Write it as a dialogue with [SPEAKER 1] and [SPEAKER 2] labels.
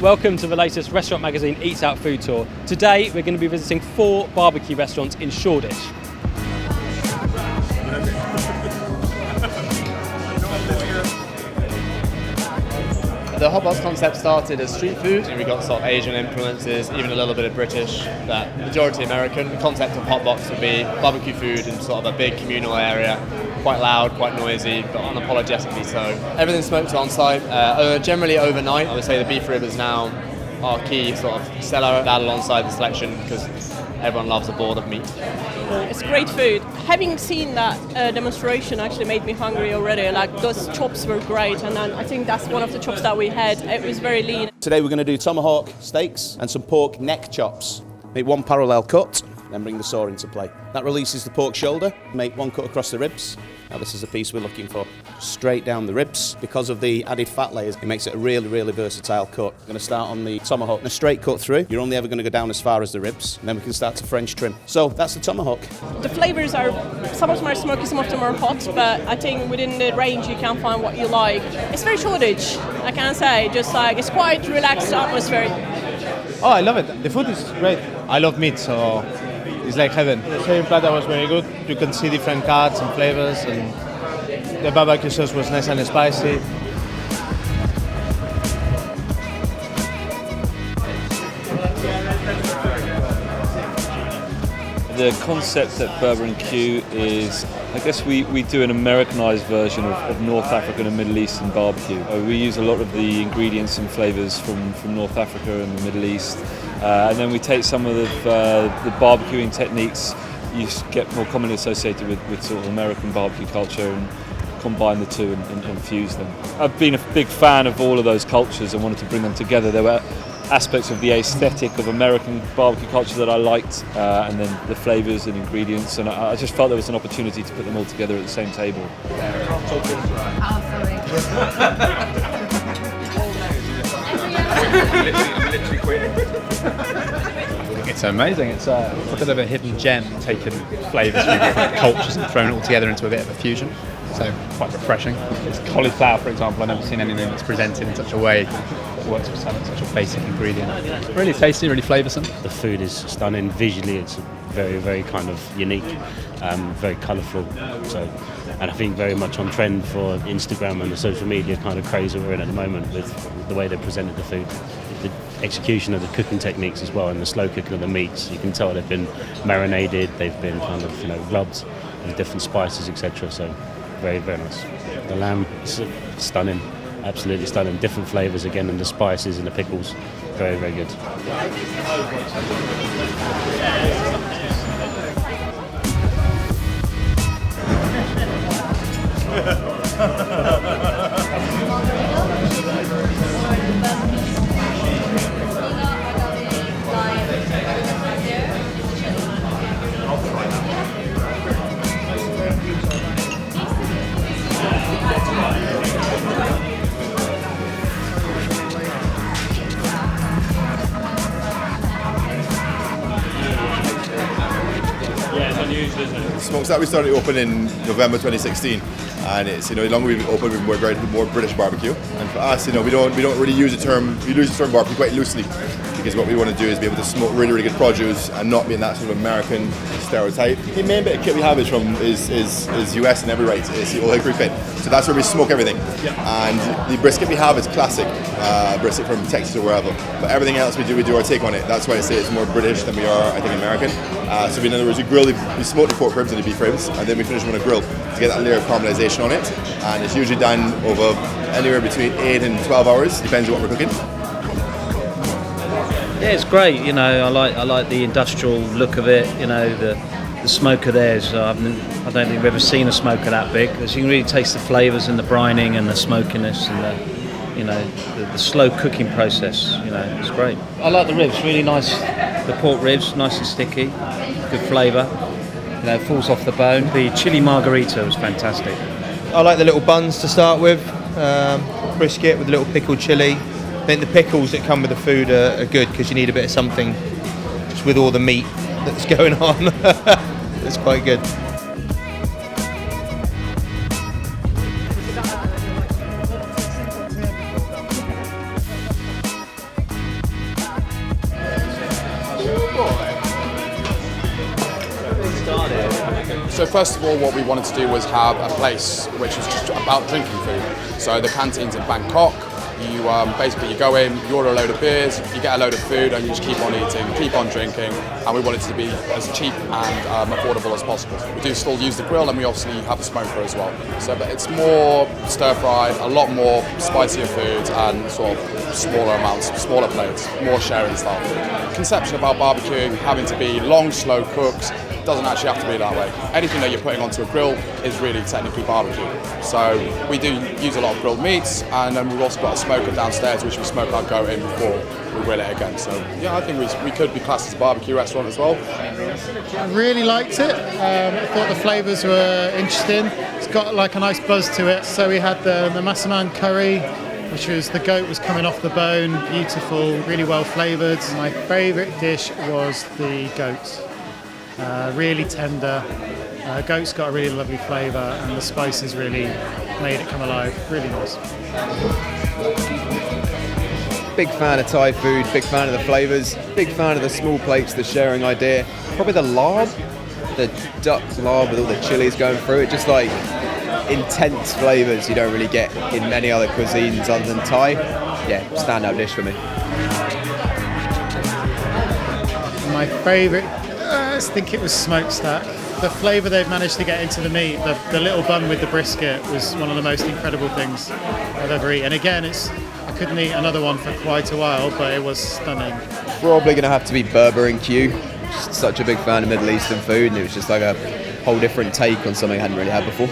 [SPEAKER 1] Welcome to the latest Restaurant Magazine Eats Out Food Tour. Today we're going to be visiting 4 barbecue restaurants in Shoreditch.
[SPEAKER 2] The hot box concept started as street food, and we got sort of Asian influences, even a little bit of British, but majority American. The concept of hot box would be barbecue food in sort of a big communal area, quite loud, quite noisy, but unapologetically so. Everything's smoked on site, generally overnight. I would say the beef rib is now our key sort of seller, that alongside the selection, because everyone loves a board of meat.
[SPEAKER 3] It's great food. Having seen that demonstration actually made me hungry already. Like, those chops were great, and I think that's one of the chops that we had. It was very lean.
[SPEAKER 4] Today we're going to do tomahawk steaks and some pork neck chops. Make one parallel cut, then bring the saw into play. That releases the pork shoulder. Make one cut across the ribs. Now this is the piece we're looking for. Straight down the ribs. Because of the added fat layers, it makes it a really, really versatile cut. I'm going to start on the tomahawk and a straight cut through. You're only ever going to go down as far as the ribs, and then we can start to French trim. So that's the tomahawk.
[SPEAKER 3] The flavors are, some of them are smoky, some of them are hot, but I think within the range you can find what you like. It's very Shoreditch, I can say. Just like, it's quite relaxed atmosphere.
[SPEAKER 5] Oh, I love it. The food is great. I love meat, so it's like heaven. The same platter was very good. You can see different cuts and flavors, and the barbecue sauce was nice and spicy.
[SPEAKER 6] The concept at Berber & Q is, I guess we do an Americanized version of North African and Middle Eastern barbecue. We use a lot of the ingredients and flavors from North Africa and the Middle East, and then we take some of the barbecuing techniques you get more commonly associated with sort of American barbecue culture, and combine the two and fuse them. I've been a big fan of all of those cultures and wanted to bring them together. There were aspects of the aesthetic of American barbecue culture that I liked, and then the flavors and ingredients, and I just felt there was an opportunity to put them all together at the same table.
[SPEAKER 7] Literally quitting. It's amazing. It's a bit of a hidden gem, taking flavours from different cultures and thrown it all together into a bit of a fusion. So quite refreshing. It's cauliflower, for example. I've never seen anything that's presented in such a way that works with such a basic ingredient. Really tasty, really flavoursome.
[SPEAKER 8] The food is stunning. Visually, it's very, very kind of unique, very colourful. So, and I think very much on trend for Instagram and the social media kind of craze that we're in at the moment with the way they presented the food. The execution of the cooking techniques as well, and the slow cooking of the meats. You can tell they've been marinated, they've been kind of rubbed with different spices, etc. So very, very nice. The lamb is stunning, absolutely stunning. Different flavours again, and the spices and the pickles, very, very good.
[SPEAKER 9] Smokestack we started open in November 2016, and it's, the longer we've been open, we've been more British barbecue. And for us, we don't really use the term. We use the term barbecue quite loosely, because what we want to do is be able to smoke really, really good produce and not be in that sort of American stereotype. The main bit of kit we have is US in every right. It's the old hickory pit, so that's where we smoke everything. And the brisket we have is classic brisket from Texas or wherever. But everything else we do our take on it. That's why I say it's more British than we are, I think, American. So in other words, we smoke the pork ribs and the beef ribs, and then we finish them on a grill to get that layer of caramelization on it. And it's usually done over anywhere between 8 and 12 hours, depends on what we're cooking.
[SPEAKER 10] Yeah, it's great. I like the industrial look of it. The smoker there is. I don't think we've ever seen a smoker that big, because you can really taste the flavours and the brining and the smokiness and the slow cooking process. It's great. I like the ribs. Really nice. The pork ribs, nice and sticky, good flavour. It falls off the bone. The chili margarita was fantastic.
[SPEAKER 5] I like the little buns to start with. Brisket with a little pickled chili. I think the pickles that come with the food are good, because you need a bit of something just with all the meat that's going on. It's quite good.
[SPEAKER 11] So first of all, what we wanted to do was have a place which was just about drinking food. So the canteens in Bangkok, you basically you go in, you order a load of beers, you get a load of food, and you just keep on eating, keep on drinking. And we want it to be as cheap and affordable as possible. We do still use the grill, and we obviously have a smoker as well. So, but it's more stir-fried, a lot more spicier foods, and sort of smaller amounts, smaller plates, more sharing style food. Conception about barbecuing having to be long, slow cooks. Doesn't actually have to be that way. Anything that you're putting onto a grill is really technically barbecue. So we do use a lot of grilled meats, and then we've also got a smoker downstairs which we smoke our goat in before we grill it again. So yeah, I think we could be classed as a barbecue restaurant as well.
[SPEAKER 12] I really liked it. I thought the flavours were interesting. It's got like a nice buzz to it. So we had the massaman curry, which was the goat was coming off the bone, beautiful, really well flavoured. My favourite dish was the goat. Really tender. Goat's got a really lovely flavour, and the spices really made it come alive. Really nice.
[SPEAKER 13] Big fan of Thai food, big fan of the flavours, big fan of the small plates, the sharing idea. Probably the larb, the duck larb with all the chilies going through it, just like intense flavours you don't really get in many other cuisines other than Thai. Yeah, standout dish for me.
[SPEAKER 12] My favourite, I think it was smokestack. The flavour they've managed to get into the meat, the little bun with the brisket was one of the most incredible things I've ever eaten. And again, I couldn't eat another one for quite a while, but it was stunning.
[SPEAKER 13] Probably going to have to be Berber and Q. Just such a big fan of Middle Eastern food, and it was just like a whole different take on something I hadn't really had before.